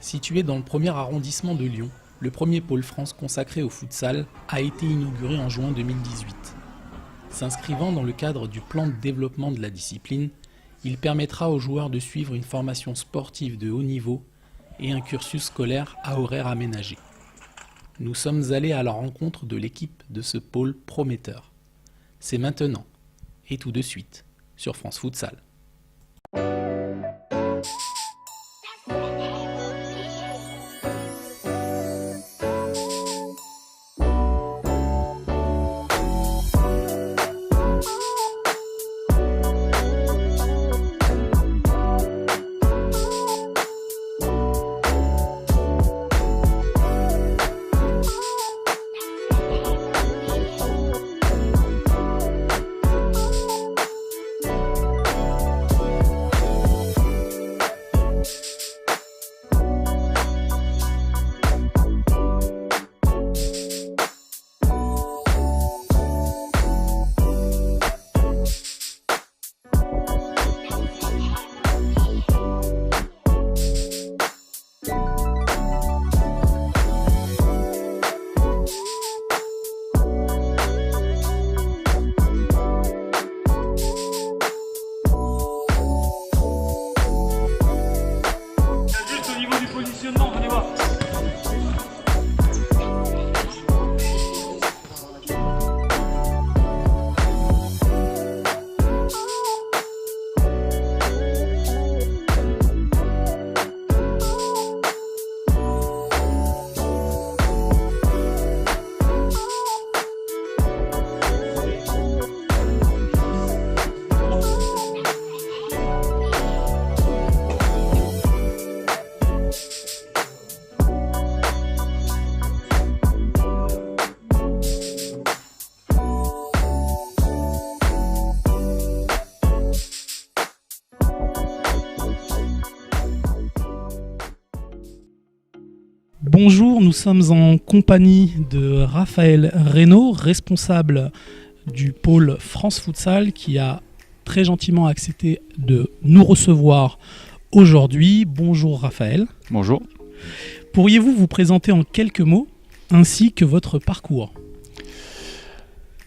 Situé dans le premier arrondissement de Lyon, le premier pôle France consacré au futsal a été inauguré en juin 2018. S'inscrivant dans le cadre du plan de développement de la discipline, il permettra aux joueurs de suivre une formation sportive de haut niveau et un cursus scolaire à horaire aménagé. Nous sommes allés à la rencontre de l'équipe de ce pôle prometteur. C'est maintenant, et tout de suite, sur France Futsal. Venez voir. Bonjour, nous sommes en compagnie de Raphaël Reynaud, responsable du pôle France Futsal, qui a très gentiment accepté de nous recevoir aujourd'hui. Bonjour Raphaël. Bonjour. Pourriez-vous vous présenter en quelques mots, ainsi que votre parcours ?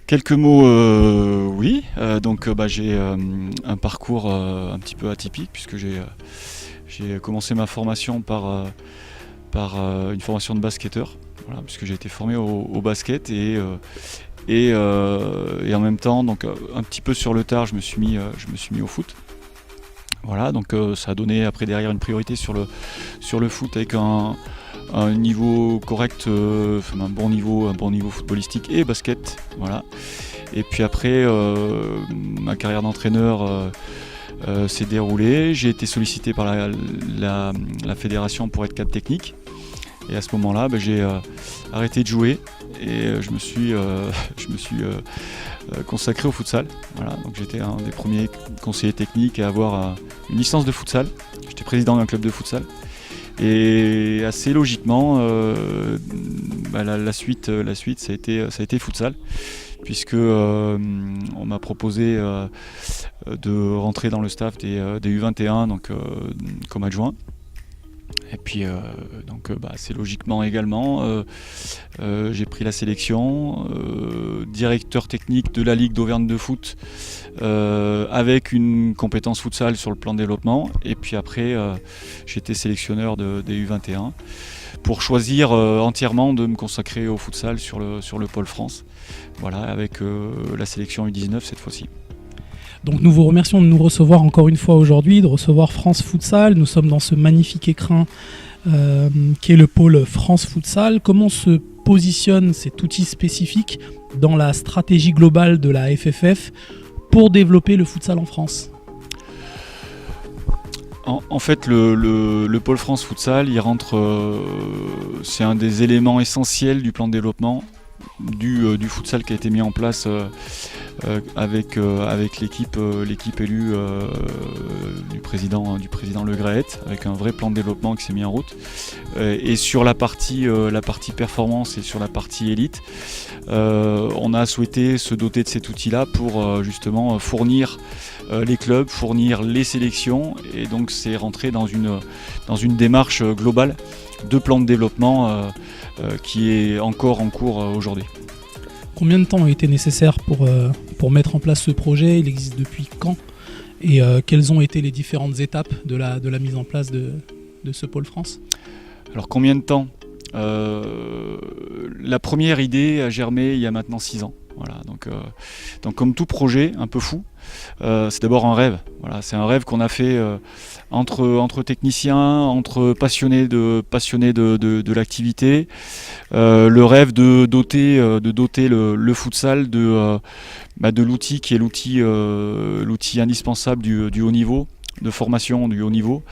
Quelques mots, oui. J'ai un parcours un petit peu atypique, puisque j'ai commencé ma formation par une formation de basketteur, voilà, puisque j'ai été formé au basket et en même temps, donc un petit peu sur le tard, je me suis mis au foot. Voilà, donc ça a donné après derrière une priorité sur le foot avec un niveau correct, un bon niveau footballistique et basket, voilà. Et puis après, ma carrière d'entraîneur s'est déroulée. J'ai été sollicité par la fédération pour être cadre technique. Et à ce moment-là, j'ai arrêté de jouer et je me suis consacré au futsal. Voilà, donc j'étais un des premiers conseillers techniques à avoir une licence de futsal. J'étais président d'un club de futsal. Et assez logiquement, la suite ça a été futsal, puisque on m'a proposé de rentrer dans le staff des U21, donc comme adjoint. Et puis assez logiquement également, j'ai pris la sélection, directeur technique de la Ligue d'Auvergne de foot, avec une compétence futsal sur le plan de développement. Et puis après, j'ai été sélectionneur des U21 pour choisir entièrement de me consacrer au futsal sur le pôle France. Voilà, avec la sélection U19 cette fois-ci. Donc nous vous remercions de nous recevoir encore une fois aujourd'hui, de recevoir France Futsal. Nous sommes dans ce magnifique écrin qui est le pôle France Futsal. Comment se positionne cet outil spécifique dans la stratégie globale de la FFF pour développer le futsal en France ? En fait, le pôle France Futsal, il rentre, c'est un des éléments essentiels du plan de développement du futsal qui a été mis en place avec l'équipe élue du président Le Graët, avec un vrai plan de développement qui s'est mis en route. Et sur la partie performance et sur la partie élite, on a souhaité se doter de cet outil-là pour justement fournir les clubs, fournir les sélections, et donc c'est rentré dans une démarche globale de plan de développement qui est encore en cours aujourd'hui. Combien de temps a été nécessaire pour mettre en place ce projet? Il existe depuis quand? Et quelles ont été les différentes étapes de la mise en place de ce pôle France? Alors combien de temps? La première idée a germé il y a maintenant 6 ans. Voilà, donc comme tout projet un peu fou, c'est d'abord un rêve. Voilà, c'est un rêve qu'on a fait entre techniciens, entre passionnés de l'activité. Le rêve de doter le futsal de l'outil qui est l'outil indispensable du haut niveau, de formation du haut niveau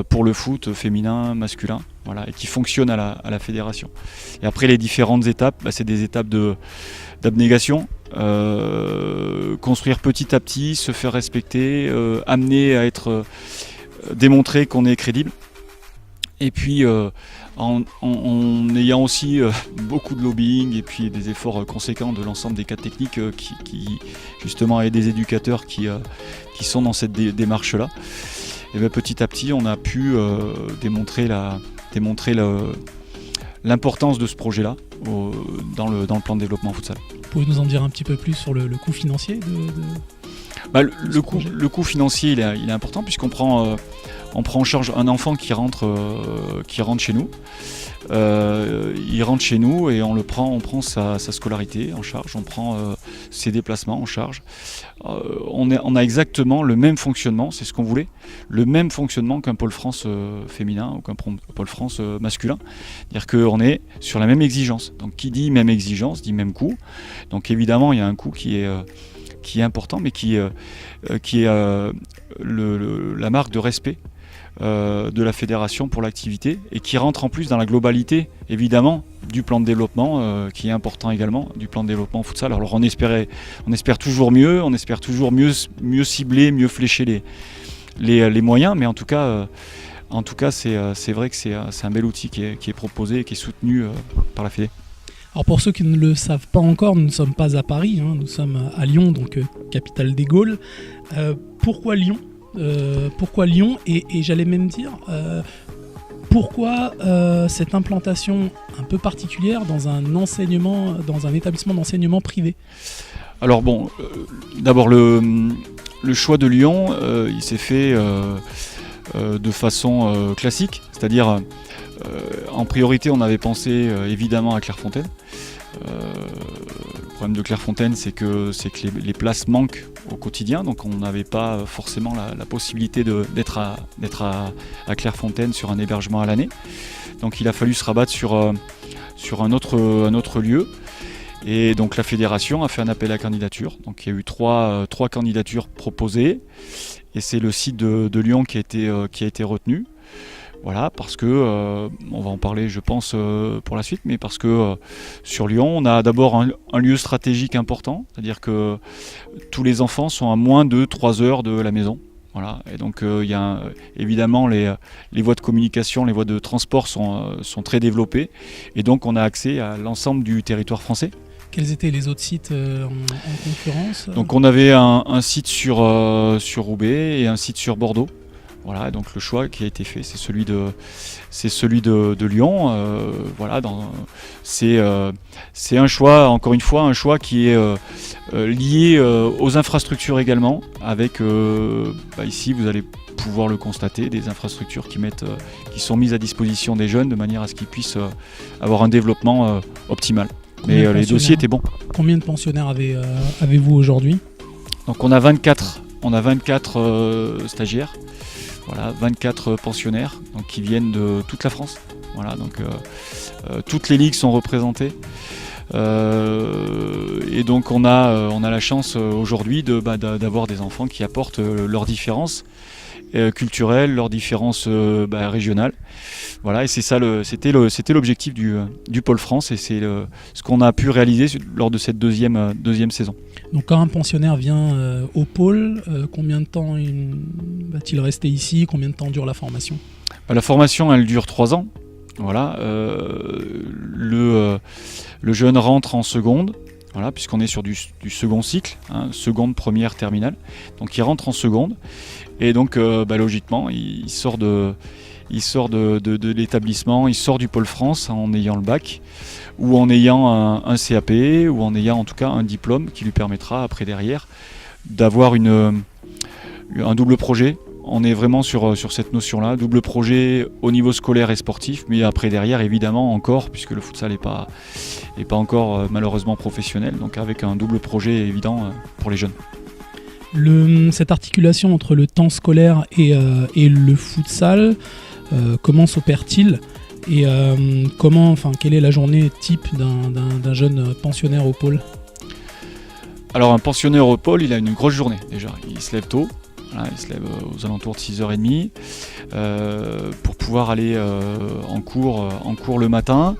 pour le foot féminin, masculin, voilà, et qui fonctionne à la fédération. Et après les différentes étapes, c'est des étapes d'abnégation, construire petit à petit, se faire respecter, amener à être démontrer qu'on est crédible. Et puis en ayant aussi beaucoup de lobbying et puis des efforts conséquents de l'ensemble des cadres techniques qui justement et des éducateurs qui sont dans cette démarche-là, et bien petit à petit on a pu démontrer l'importance de ce projet-là dans le plan de développement futsal. Vous pouvez nous en dire un petit peu plus sur le coût financier le coût financier il est important puisqu'on prend en charge un enfant qui rentre chez nous. Il rentre chez nous et on prend sa scolarité en charge, on prend ses déplacements en charge. On a exactement le même fonctionnement, c'est ce qu'on voulait, le même fonctionnement qu'un pôle France féminin ou qu'un pôle France masculin. C'est-à-dire qu'on est sur la même exigence. Donc qui dit même exigence dit même coût. Donc évidemment il y a un coût qui est important, mais qui est la marque de respect de la fédération pour l'activité et qui rentre en plus dans la globalité évidemment du plan de développement qui est important également, du plan de développement futsal. Alors on espère toujours mieux, on espère toujours mieux cibler, mieux flécher les moyens, mais en tout cas c'est vrai que c'est un bel outil qui est proposé et qui est soutenu par la Fédé. Alors pour ceux qui ne le savent pas encore, nous ne sommes pas à Paris, nous sommes à Lyon, donc capitale des Gaules. Pourquoi Lyon ? Et j'allais même dire, pourquoi cette implantation un peu particulière dans un établissement d'enseignement privé ? Alors bon, d'abord le choix de Lyon, il s'est fait de façon classique, c'est-à-dire en priorité on avait pensé évidemment à Clairefontaine. Le problème de Clairefontaine, c'est que les places manquent au quotidien, donc on n'avait pas forcément la possibilité d'être à Clairefontaine sur un hébergement à l'année. Donc il a fallu se rabattre sur un autre lieu. Et donc la fédération a fait un appel à candidature. Donc il y a eu trois candidatures proposées, et c'est le site de Lyon qui a été retenu. Voilà, parce que, on va en parler je pense pour la suite, mais parce que sur Lyon, on a d'abord un lieu stratégique important, c'est-à-dire que tous les enfants sont à moins de 3 heures de la maison. Voilà, et donc il y a évidemment les voies de communication, les voies de transport sont très développées, et donc on a accès à l'ensemble du territoire français. Quels étaient les autres sites en concurrence ? Donc on avait un site sur Roubaix et un site sur Bordeaux. Voilà, donc le choix qui a été fait, c'est celui de Lyon. Voilà, c'est un choix, encore une fois, un choix qui est lié aux infrastructures également, avec ici vous allez pouvoir le constater, des infrastructures qui sont mises à disposition des jeunes de manière à ce qu'ils puissent avoir un développement optimal. Mais les dossiers étaient bons. Combien de pensionnaires avez-vous aujourd'hui ? Donc on a 24 stagiaires. Voilà, 24 pensionnaires donc, qui viennent de toute la France. Voilà, donc toutes les ligues sont représentées. Et donc on a la chance aujourd'hui d'avoir des enfants qui apportent leurs différences culturelles, leurs différences régionales. Voilà, et c'est ça, c'était l'objectif du Pôle France, et c'est ce qu'on a pu réaliser lors de cette deuxième saison. Donc quand un pensionnaire vient au pôle, combien de temps va-t-il rester ici? Combien de temps dure la formation? La formation, elle dure 3 ans. Voilà, le jeune rentre en seconde, voilà, puisqu'on est sur du second cycle, seconde, première, terminale. Donc il rentre en seconde, et donc logiquement, il sort de l'établissement, il sort du Pôle France en ayant le bac, ou en ayant un CAP, ou en ayant en tout cas un diplôme qui lui permettra après derrière d'avoir un double projet. On est vraiment sur cette notion-là, double projet au niveau scolaire et sportif, mais après derrière évidemment encore, puisque le futsal n'est pas encore malheureusement professionnel, donc avec un double projet évident pour les jeunes. Cette articulation entre le temps scolaire et le futsal, comment s'opère-t-il? Et quelle est la journée type d'un jeune pensionnaire au pôle? Alors un pensionnaire au pôle, il a une grosse journée déjà, il se lève tôt. Voilà, il se lève aux alentours de 6h30 pour pouvoir aller en cours le matin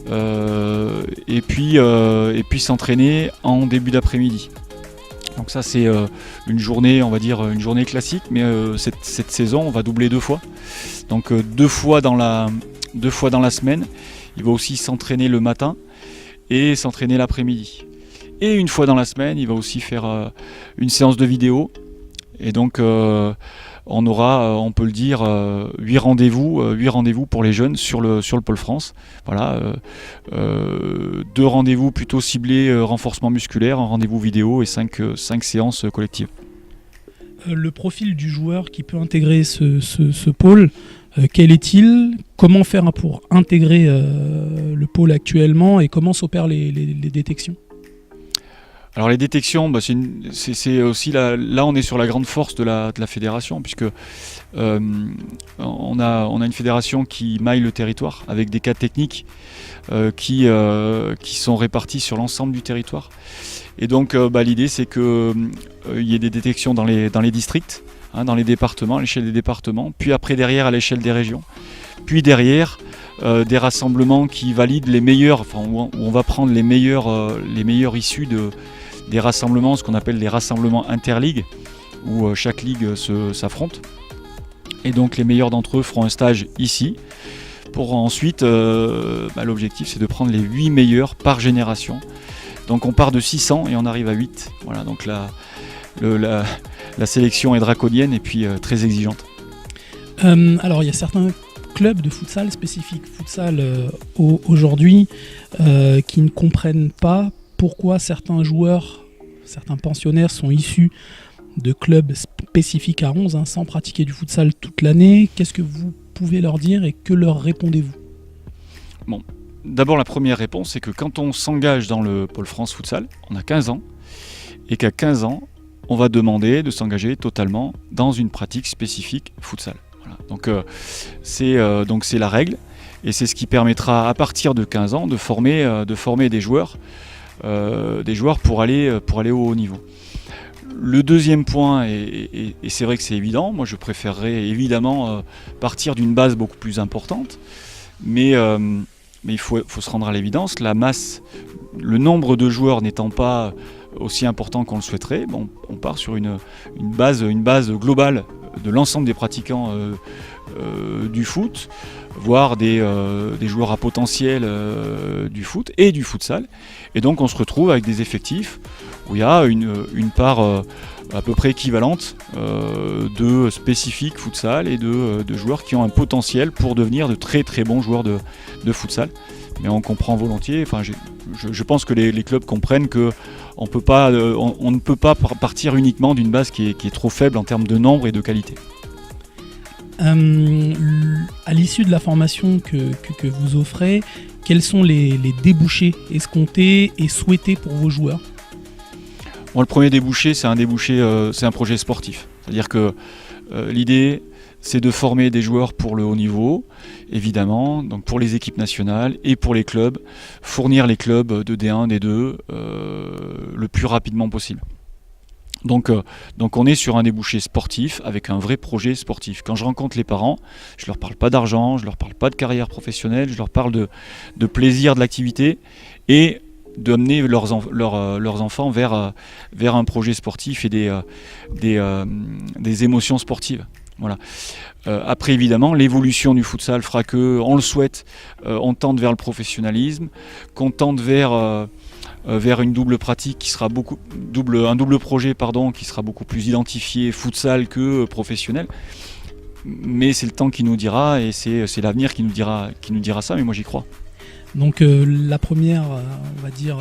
et puis s'entraîner en début d'après-midi. Donc ça c'est une journée, on va dire une journée classique, mais cette saison on va doubler 2 fois. Donc 2 fois dans la semaine, il va aussi s'entraîner le matin et s'entraîner l'après-midi. Et une fois dans la semaine, il va aussi faire une séance de vidéo. Et donc on aura, on peut le dire, 8 rendez-vous pour les jeunes sur le Pôle France. Voilà, 2 rendez-vous plutôt ciblés renforcement musculaire, un rendez-vous vidéo et 5 séances collectives. Le profil du joueur qui peut intégrer ce pôle, quel est-il? Comment faire pour intégrer le pôle actuellement, et comment s'opèrent les détections? Alors les détections, c'est aussi là on est sur la grande force de la fédération, puisque on a une fédération qui maille le territoire avec des cas techniques qui sont répartis sur l'ensemble du territoire. Et donc l'idée c'est que y ait des détections dans les districts, dans les départements, à l'échelle des départements, puis après derrière à l'échelle des régions, puis derrière des rassemblements qui valident les meilleurs, où on va prendre les meilleurs issus des rassemblements, ce qu'on appelle les rassemblements interligues, où chaque ligue s'affronte. Et donc les meilleurs d'entre eux feront un stage ici, pour ensuite, l'objectif c'est de prendre les 8 meilleurs par génération. Donc on part de 600 et on arrive à 8. Voilà, donc la sélection est draconienne et puis très exigeante. Alors il y a certains clubs de futsal spécifiques futsal aujourd'hui qui ne comprennent pas pourquoi certains joueurs, certains pensionnaires sont issus de clubs spécifiques à 11, sans pratiquer du futsal toute l'année. Qu'est-ce que vous pouvez leur dire et que leur répondez-vous? Bon, d'abord la première réponse, c'est que quand on s'engage dans le Pôle France Futsal, on a 15 ans, et qu'à 15 ans, on va demander de s'engager totalement dans une pratique spécifique futsal. Voilà. Donc c'est la règle, et c'est ce qui permettra à partir de 15 ans de former des joueurs pour aller au haut niveau. Le deuxième point, et c'est vrai que c'est évident, moi je préférerais évidemment partir d'une base beaucoup plus importante, mais il faut se rendre à l'évidence, la masse, le nombre de joueurs n'étant pas aussi important qu'on le souhaiterait, on part sur une base globale de l'ensemble des pratiquants du foot, voire des joueurs à potentiel du foot et du futsal. Et donc on se retrouve avec des effectifs où il y a une part à peu près équivalente de spécifiques futsal et de joueurs qui ont un potentiel pour devenir de très très bons joueurs de futsal. Mais on comprend volontiers, je pense que les clubs comprennent qu'on ne peut pas partir uniquement d'une base qui est trop faible en termes de nombre et de qualité. À l'issue de la formation que vous offrez, quels sont les débouchés escomptés et souhaités pour vos joueurs? Le premier débouché, c'est un projet sportif. C'est-à-dire que l'idée, c'est de former des joueurs pour le haut niveau, évidemment, donc pour les équipes nationales et pour les clubs, fournir les clubs de D1, D2 le plus rapidement possible. Donc on est sur un débouché sportif avec un vrai projet sportif. Quand je rencontre les parents, je leur parle pas d'argent, je leur parle pas de carrière professionnelle, je leur parle de plaisir de l'activité et d'amener leurs enfants vers un projet sportif et des émotions sportives. Voilà. Après évidemment, l'évolution du futsal fera que, on le souhaite, on tente vers le professionnalisme, qu'on tente vers une double pratique qui sera un double projet qui sera beaucoup plus identifié futsal que professionnel. Mais c'est le temps qui nous dira et c'est l'avenir qui nous dira ça, mais moi j'y crois. Donc la première, on va dire,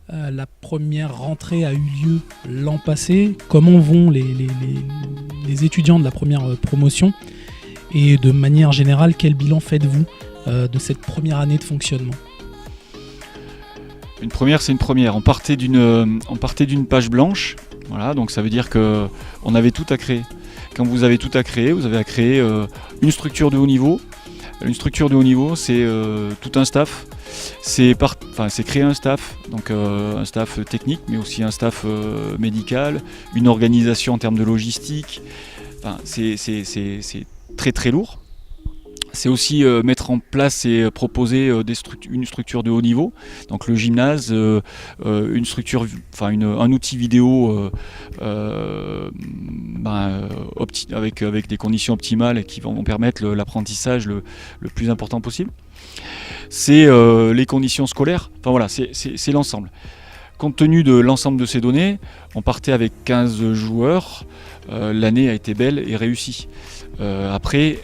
la première rentrée a eu lieu l'an passé. Comment vont les étudiants de la première promotion? Et de manière générale, quel bilan faites-vous de cette première année de fonctionnement? Une première, c'est une première. On partait d'une page blanche. Voilà, donc ça veut dire qu'on avait tout à créer. Quand vous avez tout à créer, vous avez à créer une structure de haut niveau. Une structure de haut niveau, c'est tout un staff. C'est créer un staff, donc un staff technique, mais aussi un staff médical, une organisation en termes de logistique. Enfin, c'est très très lourd. C'est aussi mettre en place et proposer une structure de haut niveau, donc le gymnase, une structure, un outil vidéo avec des conditions optimales qui vont permettre l'apprentissage le plus important possible. C'est les conditions scolaires, enfin voilà, c'est l'ensemble. Compte tenu de l'ensemble de ces données, on partait avec 15 joueurs, l'année a été belle et réussie. Après,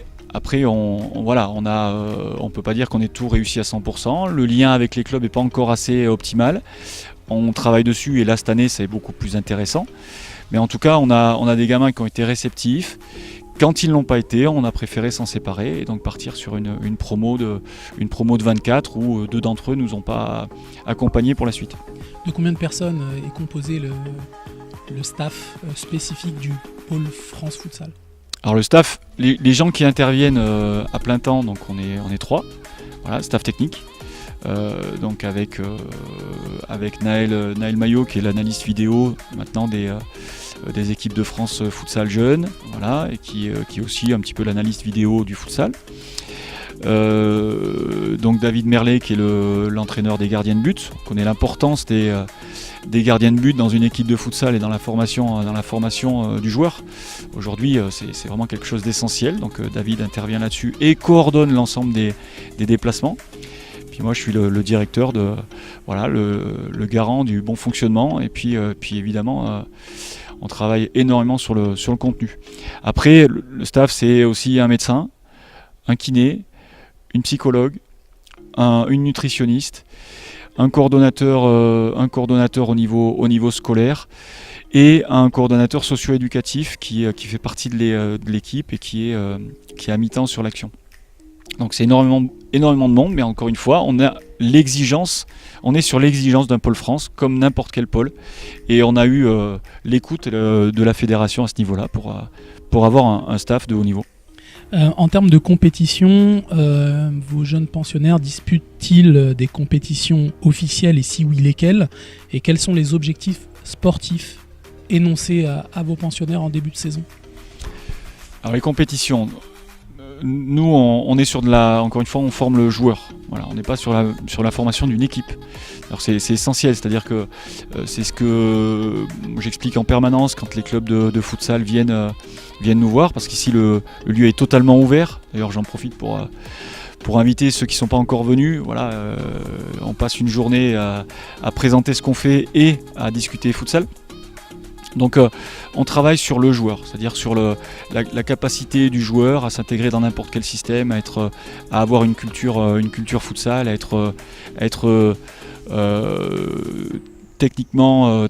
on peut pas dire qu'on ait tout réussi à 100%. Le lien avec les clubs n'est pas encore assez optimal. On travaille dessus et là, cette année, c'est beaucoup plus intéressant. Mais en tout cas, on a des gamins qui ont été réceptifs. Quand ils ne l'ont pas été, on a préféré s'en séparer et donc partir sur une promo de 24 où 2 d'entre eux ne nous ont pas accompagnés pour la suite. De combien de personnes est composé le staff spécifique du pôle France Futsal? Alors le staff, les gens qui interviennent à plein temps, donc on est 3, voilà, staff technique, donc avec Naël Maillot qui est l'analyste vidéo maintenant des équipes de France Futsal Jeunes, voilà, et qui est aussi un petit peu l'analyste vidéo du futsal. Donc David Merlet qui est l'entraîneur des gardiens de but. On connaît l'importance des gardiens de but dans une équipe de futsal et dans la formation du joueur. Aujourd'hui, c'est vraiment quelque chose d'essentiel. Donc David intervient là-dessus et coordonne l'ensemble des déplacements. Puis moi, je suis le directeur le garant du bon fonctionnement. Et puis évidemment, on travaille énormément sur le contenu. Après, le staff, c'est aussi un médecin, un kiné, une psychologue, une nutritionniste, un coordonnateur au niveau scolaire et un coordonnateur socio-éducatif qui fait partie de l'équipe et qui est à mi-temps sur l'action. Donc c'est énormément de monde, mais encore une fois, on est sur l'exigence d'un pôle France comme n'importe quel pôle, et on a eu l'écoute de la fédération à ce niveau-là pour avoir un staff de haut niveau. En termes de compétition, vos jeunes pensionnaires disputent-ils des compétitions officielles et si oui, lesquelles? Et quels sont les objectifs sportifs énoncés à vos pensionnaires en début de saison? Alors les compétitions, nous on est encore une fois, on forme le joueur. Voilà, on n'est pas sur la formation d'une équipe. Alors c'est essentiel, c'est-à-dire que c'est ce que j'explique en permanence quand les clubs de futsal viennent nous voir, parce qu'ici le lieu est totalement ouvert. D'ailleurs j'en profite pour inviter ceux qui ne sont pas encore venus. Voilà, on passe une journée à présenter ce qu'on fait et à discuter futsal. Donc on travaille sur le joueur, c'est-à-dire sur la capacité du joueur à s'intégrer dans n'importe quel système, à avoir une culture futsal, à être techniquement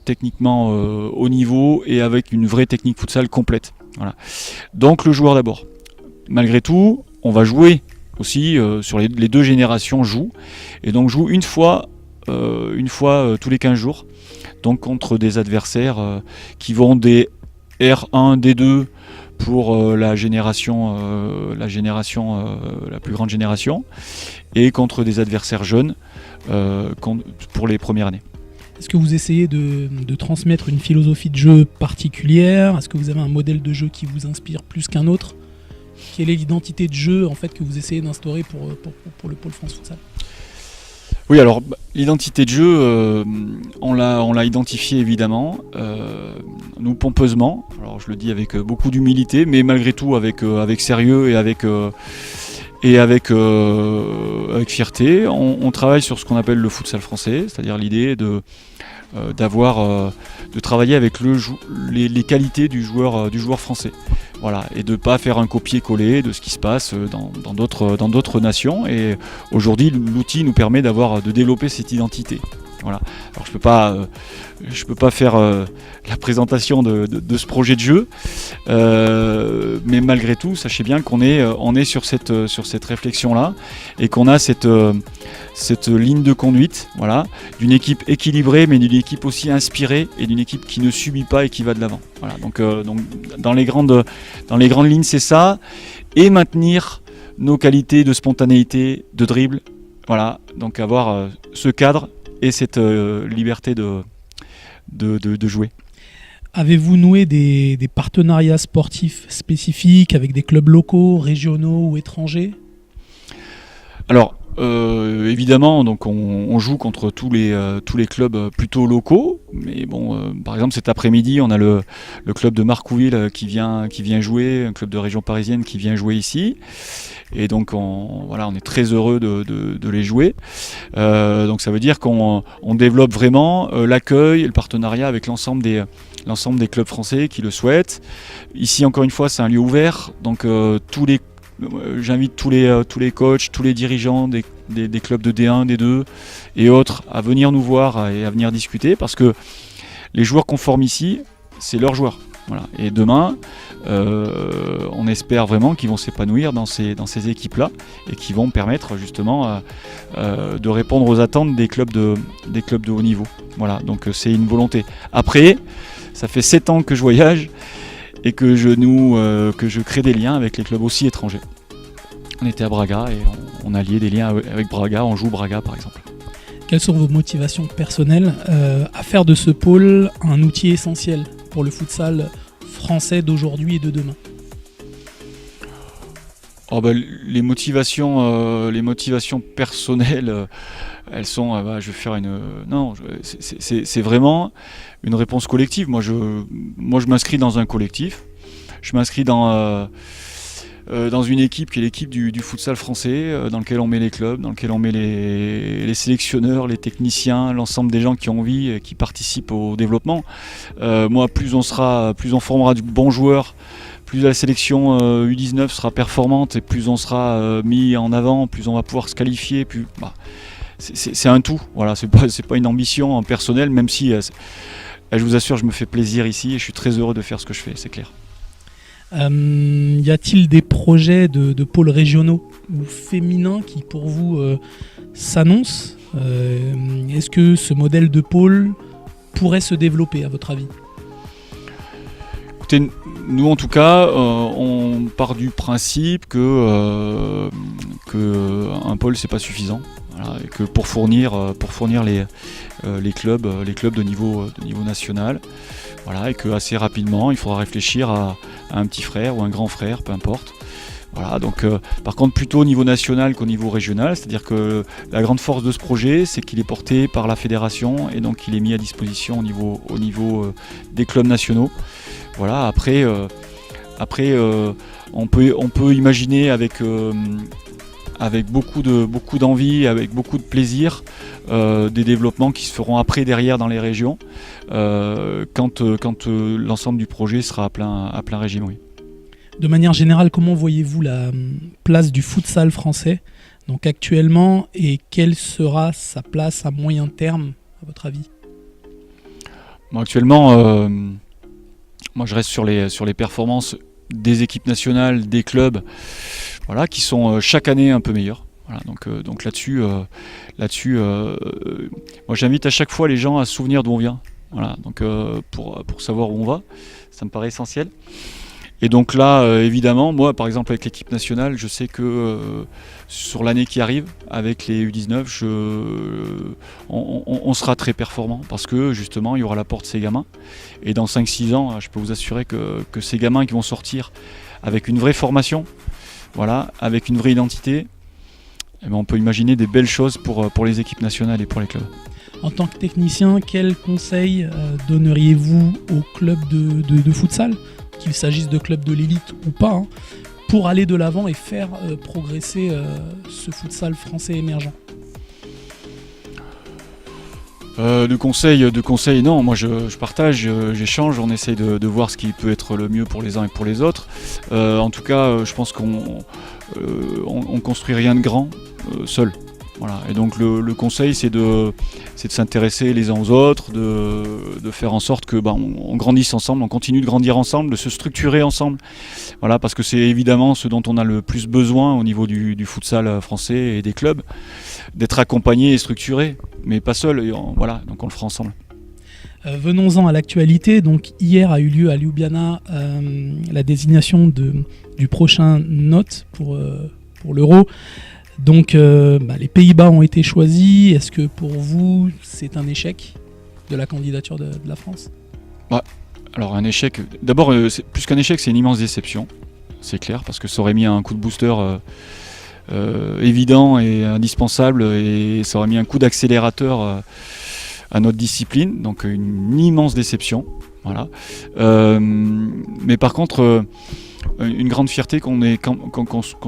au niveau et avec une vraie technique futsal complète. Voilà. Donc le joueur d'abord. Malgré tout, on va jouer aussi sur les 2 générations jouent, et donc joue une fois tous les 15 jours. Donc contre des adversaires qui vont des R1, D2 pour la plus grande génération, et contre des adversaires jeunes pour les premières années. Est-ce que vous essayez de transmettre une philosophie de jeu particulière? Est-ce que vous avez un modèle de jeu qui vous inspire plus qu'un autre? Quelle est l'identité de jeu en fait que vous essayez d'instaurer pour le pôle France Futsal? Oui, alors l'identité de jeu, on l'a identifiée évidemment, nous pompeusement. Alors je le dis avec beaucoup d'humilité, mais malgré tout avec sérieux et avec fierté. On travaille sur ce qu'on appelle le futsal français, c'est-à-dire l'idée de travailler avec les qualités du joueur français. Voilà, et de ne pas faire un copier-coller de ce qui se passe dans d'autres nations. Et aujourd'hui, l'outil nous permet de développer cette identité. Voilà. Alors je peux pas faire la présentation de ce projet de jeu, mais malgré tout, sachez bien qu'on est sur cette réflexion-là et qu'on a cette ligne de conduite, voilà, d'une équipe équilibrée, mais d'une équipe aussi inspirée et d'une équipe qui ne subit pas et qui va de l'avant. Voilà. Donc dans les grandes lignes, c'est ça, et maintenir nos qualités de spontanéité, de dribble, voilà. Donc avoir ce cadre et cette liberté de jouer. Avez-vous noué des partenariats sportifs spécifiques avec des clubs locaux, régionaux ou étrangers? Alors évidemment, donc on joue contre tous les clubs plutôt locaux, mais bon, par exemple cet après-midi, on a le club de Marcouville qui vient jouer, un club de région parisienne qui vient jouer ici. Et donc on est très heureux de les jouer. Donc ça veut dire qu'on développe vraiment l'accueil et le partenariat avec l'ensemble des clubs français qui le souhaitent. Ici encore une fois, c'est un lieu ouvert, donc j'invite tous les coachs, tous les dirigeants des clubs de D1, D2 et autres à venir nous voir et à venir discuter, parce que les joueurs qu'on forme ici, c'est leurs joueurs. Voilà. Et demain, on espère vraiment qu'ils vont s'épanouir dans ces équipes-là et qui vont permettre justement de répondre aux attentes des clubs de haut niveau. Voilà, donc c'est une volonté. Après, ça fait 7 ans que je voyage et que je crée des liens avec les clubs aussi étrangers. On était à Braga et on a lié des liens avec Braga, on joue Braga par exemple. Quelles sont vos motivations personnelles à faire de ce pôle un outil essentiel pour le futsal français d'aujourd'hui et de demain? Les motivations personnelles, elles sont. Je vais faire une. Non, c'est vraiment une réponse collective. Moi, je m'inscris dans un collectif. Je m'inscris dans une équipe qui est l'équipe du futsal français, dans lequel on met les clubs, dans lequel on met les sélectionneurs, les techniciens, l'ensemble des gens qui ont envie et qui participent au développement. Moi, plus on formera de bons joueurs, plus la sélection U19 sera performante et plus on sera mis en avant, plus on va pouvoir se qualifier. C'est un tout. Voilà, c'est pas une ambition personnelle, même si je vous assure, je me fais plaisir ici et je suis très heureux de faire ce que je fais, c'est clair. Y a-t-il des projets de pôles régionaux ou féminins qui pour vous s'annoncent? Est-ce que ce modèle de pôle pourrait se développer à votre avis? Écoutez, nous en tout cas, on part du principe que un pôle c'est pas suffisant. Voilà, et que pour fournir les clubs de niveau national, voilà, et que assez rapidement il faudra réfléchir à un petit frère ou un grand frère, peu importe. Voilà, donc par contre plutôt au niveau national qu'au niveau régional, c'est-à-dire que la grande force de ce projet, c'est qu'il est porté par la fédération et donc il est mis à disposition au niveau des clubs nationaux. Voilà, après on peut imaginer avec beaucoup d'envie, avec beaucoup de plaisir, des développements qui se feront après derrière dans les régions, quand l'ensemble du projet sera à plein régime. Oui. De manière générale, comment voyez-vous la place du futsal français donc actuellement, et quelle sera sa place à moyen terme à votre avis? Bon, actuellement, moi je reste sur les performances des équipes nationales, des clubs, voilà, qui sont chaque année un peu meilleurs. Voilà, donc là-dessus, moi j'invite à chaque fois les gens à se souvenir d'où on vient. Voilà, donc pour savoir où on va, ça me paraît essentiel. Et donc là, évidemment, moi par exemple avec l'équipe nationale, je sais que sur l'année qui arrive, avec les U19, on sera très performant parce que justement il y aura l'apport de ces gamins. Et dans 5-6 ans, je peux vous assurer que ces gamins qui vont sortir avec une vraie formation, voilà, avec une vraie identité, eh ben, on peut imaginer des belles choses pour les équipes nationales et pour les clubs. En tant que technicien, quels conseils donneriez-vous aux clubs de futsal, qu'il s'agisse de clubs de l'élite ou pas, hein, pour aller de l'avant et faire progresser ce futsal français émergent? De conseils, non. Moi, je partage, j'échange, on essaye de voir ce qui peut être le mieux pour les uns et pour les autres. En tout cas, je pense qu'on construit rien de grand seul. Voilà. Et donc le conseil, c'est de s'intéresser les uns aux autres, de faire en sorte que on grandisse ensemble, on continue de grandir ensemble, de se structurer ensemble. Voilà, parce que c'est évidemment ce dont on a le plus besoin au niveau du futsal français et des clubs, d'être accompagné et structuré, mais pas seul. Voilà, donc on le fera ensemble. Venons-en à l'actualité. Donc hier a eu lieu à Ljubljana la désignation du prochain hôte pour l'Euro. Donc les Pays-Bas ont été choisis. Est-ce que pour vous c'est un échec de la candidature de la France? Alors un échec, d'abord plus qu'un échec, c'est une immense déception, c'est clair, parce que ça aurait mis un coup de booster évident et indispensable, et ça aurait mis un coup d'accélérateur à notre discipline, donc une immense déception. Voilà. Mais par contre, une grande fierté qu'on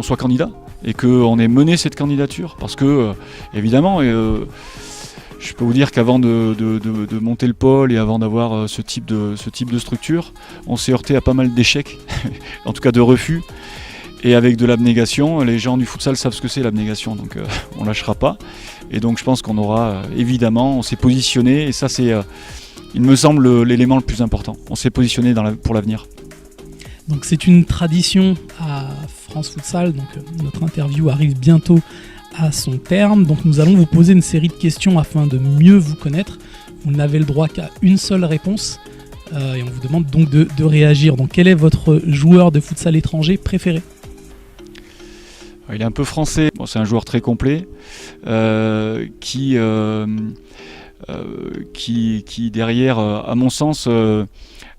soit candidat et qu'on ait mené cette candidature, parce que évidemment, je peux vous dire qu'avant de monter le pôle et avant d'avoir ce type de structure, on s'est heurté à pas mal d'échecs, en tout cas de refus. Et avec de l'abnégation, les gens du futsal savent ce que c'est l'abnégation, donc on lâchera pas. Et donc je pense qu'on aura, évidemment, on s'est positionné, et ça c'est, il me semble, l'élément le plus important. On s'est positionné pour l'avenir. Donc c'est une tradition à France Futsal, donc notre interview arrive bientôt à son terme. Donc nous allons vous poser une série de questions afin de mieux vous connaître. Vous n'avez le droit qu'à une seule réponse, et on vous demande donc de réagir. Donc quel est votre joueur de futsal étranger préféré? Il est un peu français, bon, c'est un joueur très complet, qui derrière, à mon sens,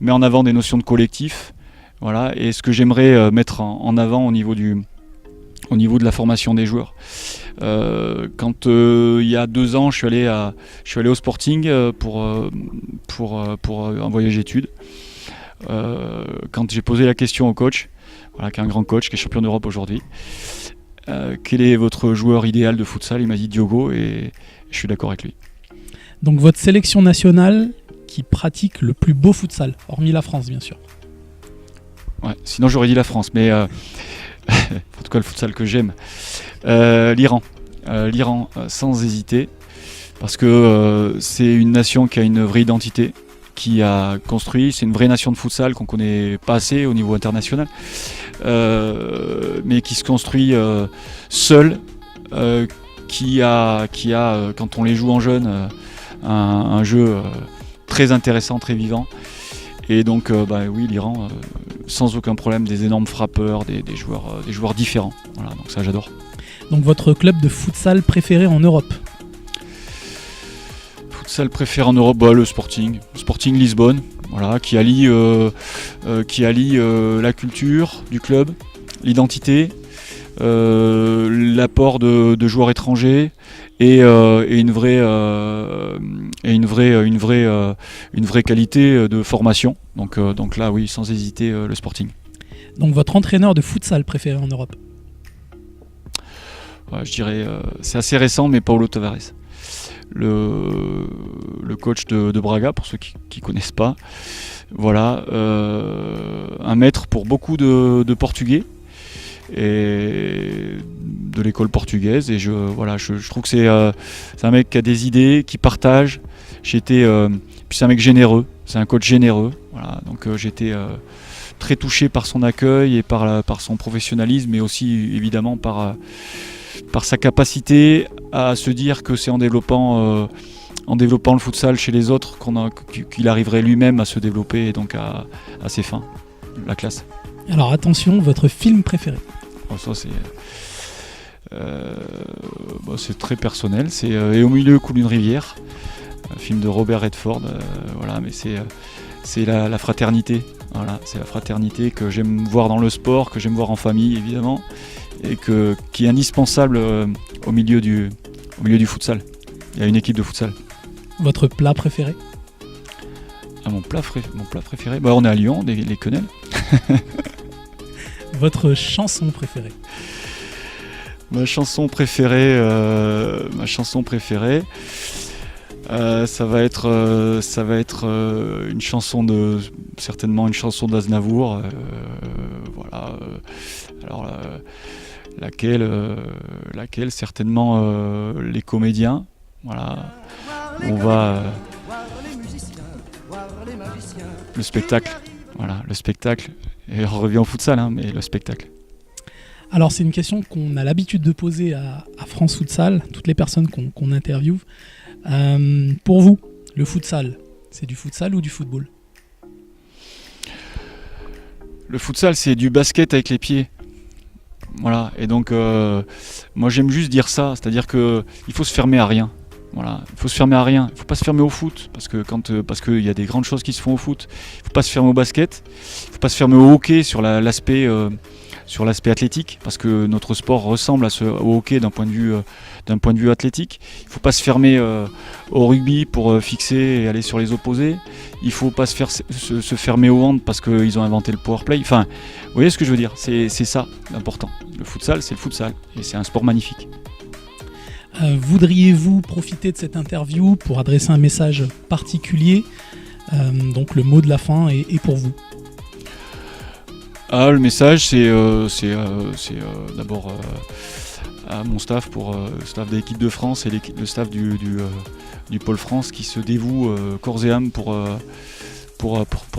met en avant des notions de collectif. Voilà, et ce que j'aimerais mettre en avant au niveau de la formation des joueurs. Quand il y a 2 ans, je suis allé au Sporting pour un voyage études. Quand j'ai posé la question au coach, voilà, qui est un grand coach, qui est champion d'Europe aujourd'hui, quel est votre joueur idéal de futsal? Il m'a dit Diogo, et je suis d'accord avec lui. Donc votre sélection nationale qui pratique le plus beau futsal, hormis la France bien sûr. Ouais, sinon j'aurais dit la France, mais en tout cas le futsal que j'aime. L'Iran, sans hésiter, parce que c'est une nation qui a une vraie identité, qui a construit, c'est une vraie nation de futsal qu'on connaît pas assez au niveau international, mais qui se construit seule, qui a quand on les joue en jeune, un jeu très intéressant, très vivant. Et donc oui, l'Iran, sans aucun problème, des énormes frappeurs, des joueurs différents. Voilà, donc ça j'adore. Donc votre club de futsal préféré en Europe? Futsal préféré en Europe, le Sporting Lisbonne, voilà, qui allie la culture du club, l'identité, l'apport de joueurs étrangers et une vraie qualité de formation. Donc là, oui, sans hésiter, le Sporting. Donc votre entraîneur de futsal préféré en Europe? Ouais, je dirais, c'est assez récent, mais Paulo Tavares, le coach de Braga, pour ceux qui connaissent pas. Voilà, un maître pour beaucoup de Portugais et de l'école portugaise, et je trouve que c'est un mec qui a des idées, qui partage. Puis c'est un mec généreux, c'est un coach généreux. Voilà, donc j'étais très touché par son accueil et par son professionnalisme, mais aussi évidemment par sa capacité à se dire que c'est en développant le futsal chez les autres qu'il arriverait lui-même à se développer, et donc à ses fins. La classe. Alors attention, votre film préféré? Ça c'est très personnel, c'est Et au milieu coule une rivière, un film de Robert Redford, voilà, mais c'est la fraternité, voilà, c'est la fraternité que j'aime voir dans le sport, que j'aime voir en famille évidemment, et qui est indispensable au milieu du futsal. Il y a une équipe de futsal. Votre plat préféré? Mon plat préféré, on est à Lyon, les quenelles. Votre chanson préférée? Ma chanson préférée, ça va être certainement une chanson d'Aznavour, voilà. Alors laquelle certainement Les Comédiens, voilà. On va le spectacle, voilà, le spectacle. Et on revient au futsal, mais le spectacle. Alors c'est une question qu'on a l'habitude de poser à France Futsal, toutes les personnes qu'on interviewe. Pour vous, le futsal, c'est du futsal ou du football? Le futsal, c'est du basket avec les pieds. Voilà, et donc moi j'aime juste dire ça, c'est-à-dire qu'il faut se fermer à rien. Voilà, il faut se fermer à rien, il ne faut pas se fermer au foot, parce qu'il y a des grandes choses qui se font au foot. Il ne faut pas se fermer au basket, il ne faut pas se fermer au hockey sur l'aspect athlétique, parce que notre sport ressemble au hockey d'un point de vue athlétique. Il ne faut pas se fermer au rugby pour fixer et aller sur les opposés. Il ne faut pas se fermer au hand parce qu'ils ont inventé le power play. Enfin, vous voyez ce que je veux dire, c'est ça l'important. Le futsal, c'est le futsal, et c'est un sport magnifique. Voudriez-vous profiter de cette interview pour adresser un message particulier? Donc le mot de la fin est pour vous. Le message, c'est d'abord à mon staff, le staff de l'équipe de France et le staff du Pôle France qui se dévoue corps et âme pour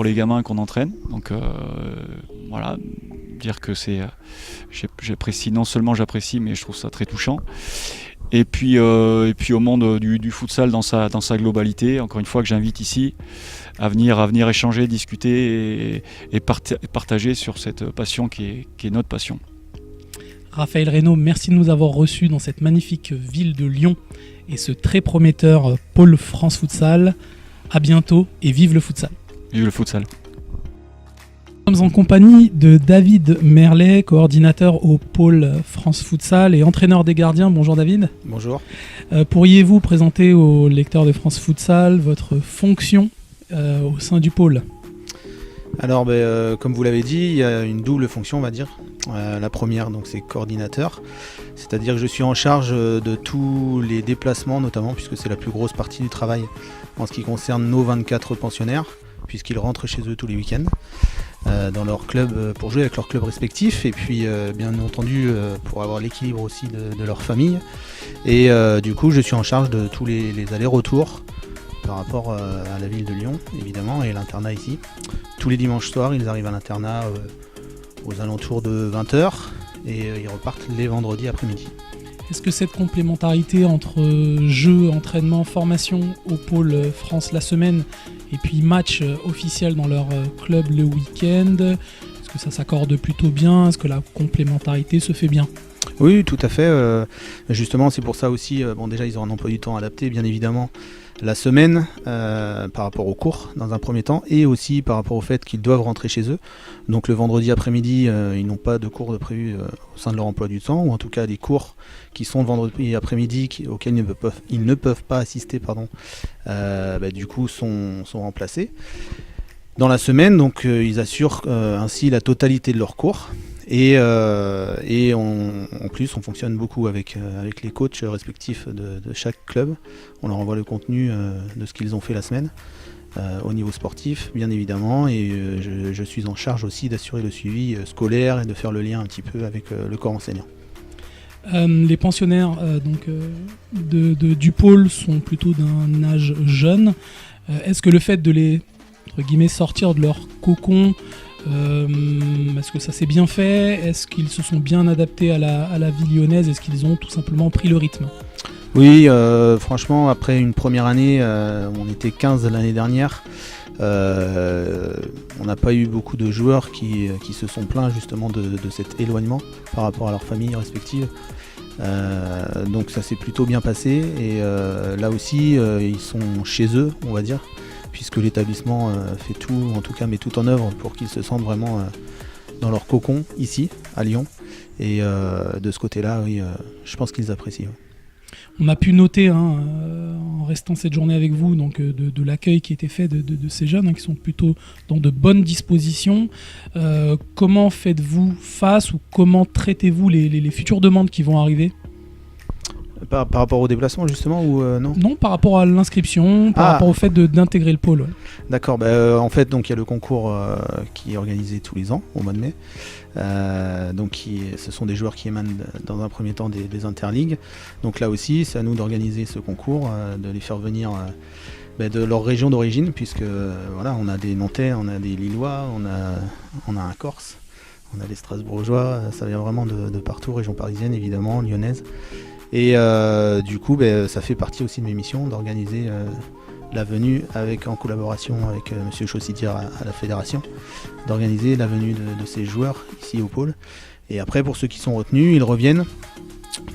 les gamins qu'on entraîne. Donc voilà, dire que j'apprécie, non seulement j'apprécie, mais je trouve ça très touchant. Et puis au monde du futsal dans sa globalité, encore une fois, que j'invite ici à venir échanger, discuter et partager sur cette passion qui est notre passion. Raphaël Reynaud, merci de nous avoir reçus dans cette magnifique ville de Lyon et ce très prometteur pôle France Futsal. À bientôt et vive le futsal. Vive le futsal. Nous sommes en compagnie de David Merlet, coordinateur au pôle France Futsal et entraîneur des gardiens. Bonjour David. Bonjour. Pourriez-vous présenter aux lecteurs de France Futsal votre fonction au sein du pôle? Alors, comme vous l'avez dit, il y a une double fonction, on va dire. La première, donc, c'est coordinateur, c'est-à-dire que je suis en charge de tous les déplacements, notamment, puisque c'est la plus grosse partie du travail en ce qui concerne nos 24 pensionnaires, puisqu'ils rentrent chez eux tous les week-ends dans leur club pour jouer avec leur club respectif, et puis bien entendu pour avoir l'équilibre aussi de leur famille. Et du coup, je suis en charge de tous les allers-retours par rapport à la ville de Lyon, évidemment, et l'internat ici. Tous les dimanches soirs, ils arrivent à l'internat aux alentours de 20h et ils repartent les vendredis après-midi. Est-ce que cette complémentarité entre jeux, entraînement, formation au pôle France la semaine et puis match officiel dans leur club le week-end, est-ce que ça s'accorde plutôt bien? Est-ce que la complémentarité se fait bien? Oui, tout à fait. Justement, c'est pour ça aussi, déjà ils ont un emploi du temps adapté, bien évidemment, la semaine par rapport aux cours dans un premier temps, et aussi par rapport au fait qu'ils doivent rentrer chez eux. Donc le vendredi après-midi, ils n'ont pas de cours de prévu au sein de leur emploi du temps, ou en tout cas les cours qui sont le vendredi après-midi auxquels ils ne peuvent pas assister, du coup sont remplacés. Dans la semaine, donc ils assurent ainsi la totalité de leurs cours. Et en plus, on fonctionne beaucoup avec les coachs respectifs de chaque club. On leur envoie le contenu de ce qu'ils ont fait la semaine au niveau sportif, bien évidemment. Et je suis en charge aussi d'assurer le suivi scolaire et de faire le lien un petit peu avec le corps enseignant. Les pensionnaires du pôle sont plutôt d'un âge jeune. Est-ce que le fait de les entre guillemets, sortir de leur cocon, est-ce que ça s'est bien fait? Est-ce qu'ils se sont bien adaptés à la vie lyonnaise? Est-ce qu'ils ont tout simplement pris le rythme? Oui, franchement, après une première année, on était 15 l'année dernière, On n'a pas eu beaucoup de joueurs qui se sont plaints justement de cet éloignement par rapport à leurs familles respectives. Donc ça s'est plutôt bien passé et là aussi ils sont chez eux, on va dire, puisque l'établissement fait tout, en tout cas met tout en œuvre pour qu'ils se sentent vraiment dans leur cocon ici à Lyon. Et de ce côté-là, oui, je pense qu'ils apprécient. Ouais. On a pu noter, en restant cette journée avec vous, donc, de l'accueil qui était fait de ces jeunes, qui sont plutôt dans de bonnes dispositions. Comment faites-vous face ou comment traitez-vous les futures demandes qui vont arriver ? Par rapport au déplacement justement ou non ? Non, par rapport à l'inscription, par rapport au fait d'intégrer le pôle. Ouais. D'accord, en fait donc il y a le concours qui est organisé tous les ans au mois de mai. Ce sont des joueurs qui émanent dans un premier temps des interligues. Donc là aussi c'est à nous d'organiser ce concours, de les faire venir de leur région d'origine, puisque voilà, on a des Nantais, on a des Lillois, on a un Corse, on a des Strasbourgeois, ça vient vraiment de partout, région parisienne évidemment, lyonnaise. Et du coup, ça fait partie aussi de mes missions d'organiser la venue en collaboration avec M. Chaussidière à la fédération, d'organiser la venue de ces joueurs ici au pôle. Et après, pour ceux qui sont retenus, ils reviennent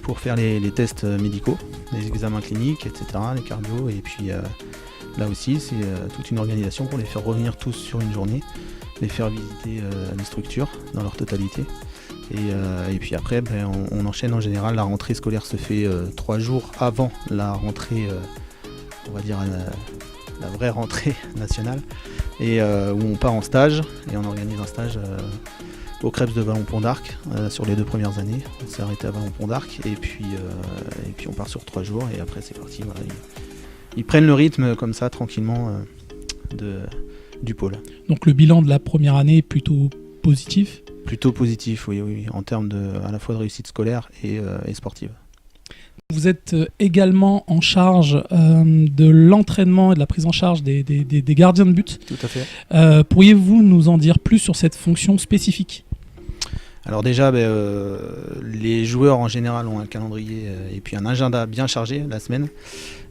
pour faire les tests médicaux, les examens cliniques, etc., les cardio. Et puis là aussi, c'est toute une organisation pour les faire revenir tous sur une journée, les faire visiter les structures dans leur totalité. Et puis après, on enchaîne en général. La rentrée scolaire se fait 3 jours avant la rentrée, on va dire la vraie rentrée nationale, et où on part en stage et on organise un stage au Crêpes de Vallon-Pont d'Arc sur les 2 premières années. On s'est arrêté à Vallon-Pont d'Arc et puis on part sur 3 jours et après c'est parti. Voilà. Ils prennent le rythme comme ça tranquillement du pôle. Donc le bilan de la première année est plutôt positif ? Plutôt positif, oui, en termes à la fois de réussite scolaire et sportive. Vous êtes également en charge de l'entraînement et de la prise en charge des gardiens de but. Tout à fait. Pourriez-vous nous en dire plus sur cette fonction spécifique ? Alors déjà, les joueurs en général ont un calendrier et puis un agenda bien chargé la semaine.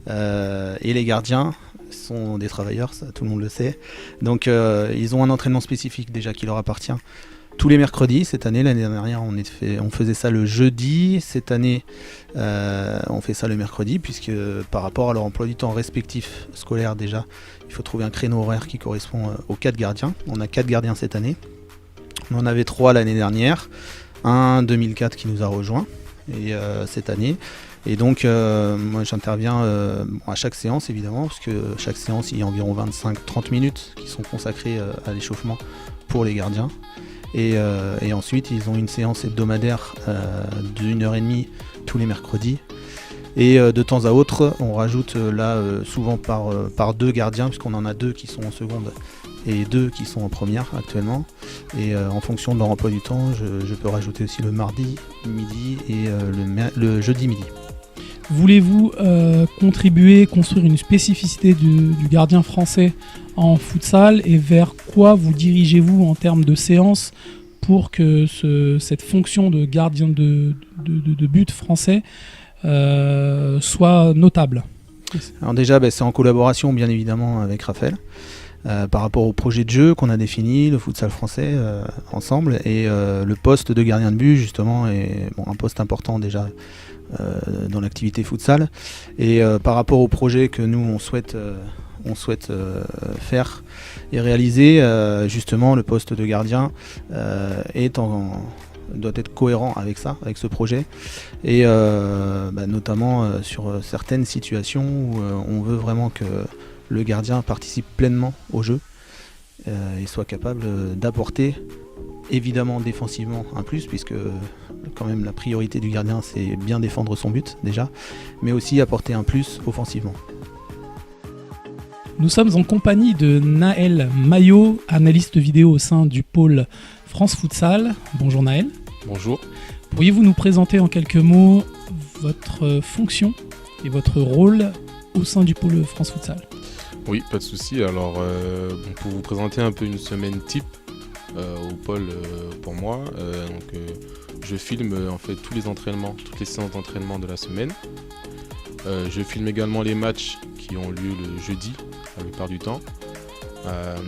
Et les gardiens sont des travailleurs, ça tout le monde le sait. Donc ils ont un entraînement spécifique déjà qui leur appartient. Tous les mercredis, cette année, l'année dernière on faisait ça le jeudi, cette année on fait ça le mercredi, puisque par rapport à leur emploi du temps respectif scolaire déjà, il faut trouver un créneau horaire qui correspond aux 4 gardiens. On a 4 gardiens cette année, on en avait 3 l'année dernière, un 2004 qui nous a rejoint et cette année. Et donc moi j'interviens à chaque séance évidemment, parce que chaque séance il y a environ 25-30 minutes qui sont consacrées à l'échauffement pour les gardiens. Et ensuite ils ont une séance hebdomadaire d'1h30 tous les mercredis. Et de temps à autre on rajoute souvent par 2 gardiens, puisqu'on en a 2 qui sont en seconde et 2 qui sont en première actuellement. Et en fonction de leur emploi du temps, je peux rajouter aussi le mardi midi et le jeudi midi. Voulez-vous contribuer, construire une spécificité du gardien français en futsal, et vers quoi vous dirigez-vous en termes de séances pour que cette fonction de gardien de but français soit notable ? Alors déjà, c'est en collaboration bien évidemment avec Raphaël. Par rapport au projet de jeu qu'on a défini, le futsal français ensemble, et le poste de gardien de but justement est un poste important déjà dans l'activité futsal, et par rapport au projet que nous on souhaite faire et réaliser, justement le poste de gardien doit être cohérent avec ça, avec ce projet, et notamment sur certaines situations où on veut vraiment que le gardien participe pleinement au jeu et soit capable d'apporter, évidemment défensivement un plus, puisque quand même la priorité du gardien c'est bien défendre son but déjà, mais aussi apporter un plus offensivement. Nous sommes en compagnie de Naël Maillot, analyste vidéo au sein du pôle France Futsal. Bonjour Naël. Bonjour. Pourriez-vous nous présenter en quelques mots votre fonction et votre rôle au sein du pôle France Futsal ? Oui, pas de souci. Alors, pour vous présenter un peu une semaine type au pôle pour moi, je filme en fait tous les entraînements, toutes les séances d'entraînement de la semaine. Je filme également les matchs qui ont lieu le jeudi, la plupart du temps.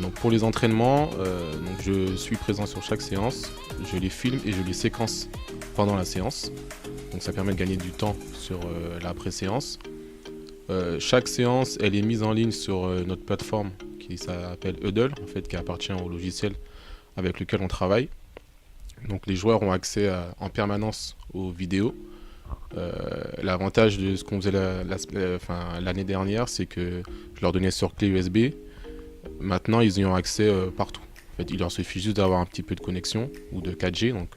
Donc pour les entraînements, donc je suis présent sur chaque séance, je les filme et je les séquence pendant la séance. Donc ça permet de gagner du temps sur la pré-séance. Chaque séance, elle est mise en ligne sur notre plateforme qui s'appelle Hudl, en fait, qui appartient au logiciel avec lequel on travaille. Donc les joueurs ont accès en permanence aux vidéos. L'avantage de ce qu'on faisait l'année dernière, c'est que je leur donnais sur clé USB. Maintenant, ils y ont accès partout. En fait, il leur suffit juste d'avoir un petit peu de connexion ou de 4G, donc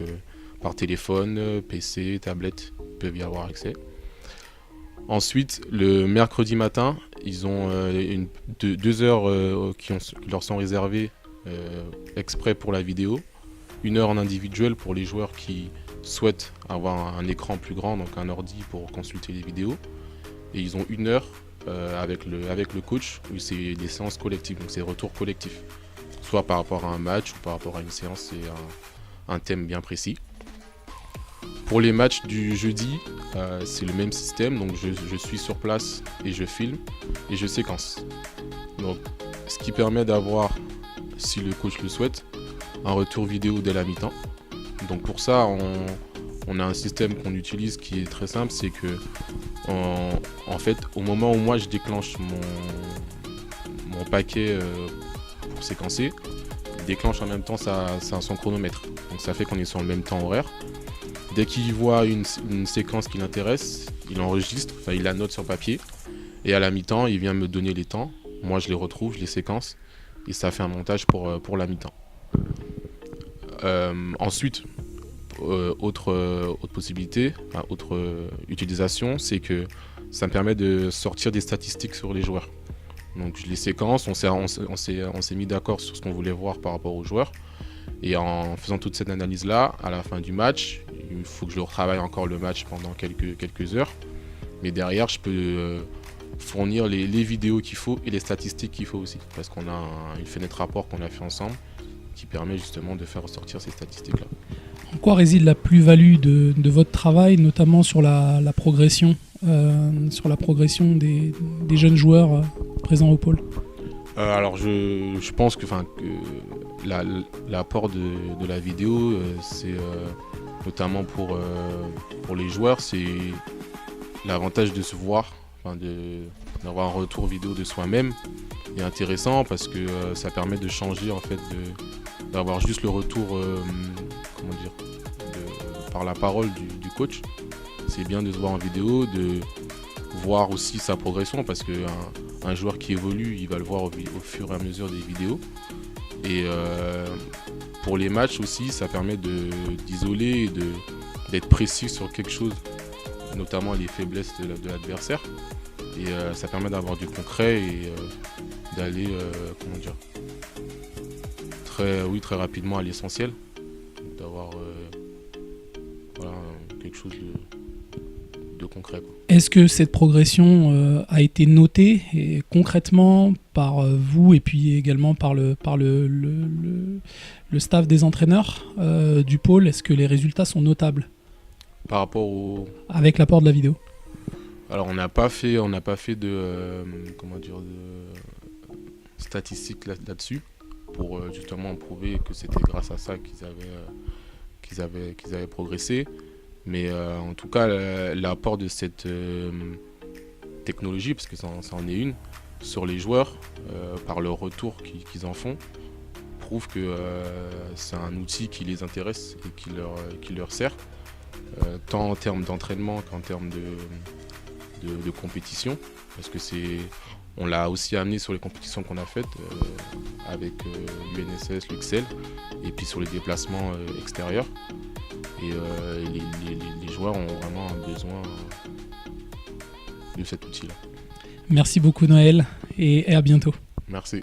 par téléphone, PC, tablette, ils peuvent y avoir accès. Ensuite, le mercredi matin, ils ont 2 heures qui leur sont réservées exprès pour la vidéo. 1 heure en individuel pour les joueurs qui souhaitent avoir un écran plus grand, donc un ordi pour consulter les vidéos. Et ils ont 1 heure avec le coach où c'est des séances collectives, donc c'est retours collectifs. Soit par rapport à un match ou par rapport à une séance et un thème bien précis. Pour les matchs du jeudi, c'est le même système, donc je suis sur place et je filme et je séquence. Donc, ce qui permet d'avoir, si le coach le souhaite, un retour vidéo dès la mi-temps. Donc pour ça, on a un système qu'on utilise qui est très simple, c'est que en fait, au moment où moi je déclenche mon paquet pour séquencer, il déclenche en même temps son chronomètre. Donc ça fait qu'on est sur le même temps horaire. Dès qu'il voit une séquence qui l'intéresse, il enregistre, il la note sur papier. Et à la mi-temps, il vient me donner les temps. Moi, je les retrouve, je les séquence. Et ça fait un montage pour la mi-temps. Ensuite, autre possibilité, autre utilisation, c'est que ça me permet de sortir des statistiques sur les joueurs. Donc je les séquence, on s'est mis d'accord sur ce qu'on voulait voir par rapport aux joueurs. Et en faisant toute cette analyse-là, à la fin du match, il faut que je retravaille encore le match pendant quelques heures. Mais derrière, je peux fournir les vidéos qu'il faut et les statistiques qu'il faut aussi. Parce qu'on a une fenêtre rapport qu'on a fait ensemble qui permet justement de faire ressortir ces statistiques-là. En quoi réside la plus-value de votre travail, notamment sur la progression, des jeunes joueurs présents au pôle ? Alors je pense que l'apport de la vidéo, c'est notamment pour les joueurs, c'est l'avantage de se voir, d'avoir un retour vidéo de soi-même est intéressant parce que ça permet de changer, en fait, d'avoir juste le retour par la parole du coach. C'est bien de se voir en vidéo, de voir aussi sa progression parce qu'un joueur qui évolue, il va le voir au fur et à mesure des vidéos. Et pour les matchs aussi, ça permet d'isoler et d'être précis sur quelque chose, notamment les faiblesses de l'adversaire. Et ça permet d'avoir du concret et d'aller très rapidement à l'essentiel, d'avoir quelque chose de concret, quoi. Est-ce que cette progression a été notée et concrètement par vous et puis également par le staff des entraîneurs du pôle? Est-ce que les résultats sont notables par rapport avec l'apport de la vidéo? Alors on n'a pas fait de statistiques là-dessus pour justement prouver que c'était grâce à ça qu'ils avaient progressé. Mais en tout cas, l'apport de cette technologie, parce que ça en est une, sur les joueurs, par le retour qu'ils en font, prouve que c'est un outil qui les intéresse et qui leur sert, tant en termes d'entraînement qu'en termes de compétition, parce que on l'a aussi amené sur les compétitions qu'on a faites avec l'UNSS, l'UXL, et puis sur les déplacements extérieurs. Et les joueurs ont vraiment un besoin de cet outil-là. Merci beaucoup Noël et à bientôt. Merci.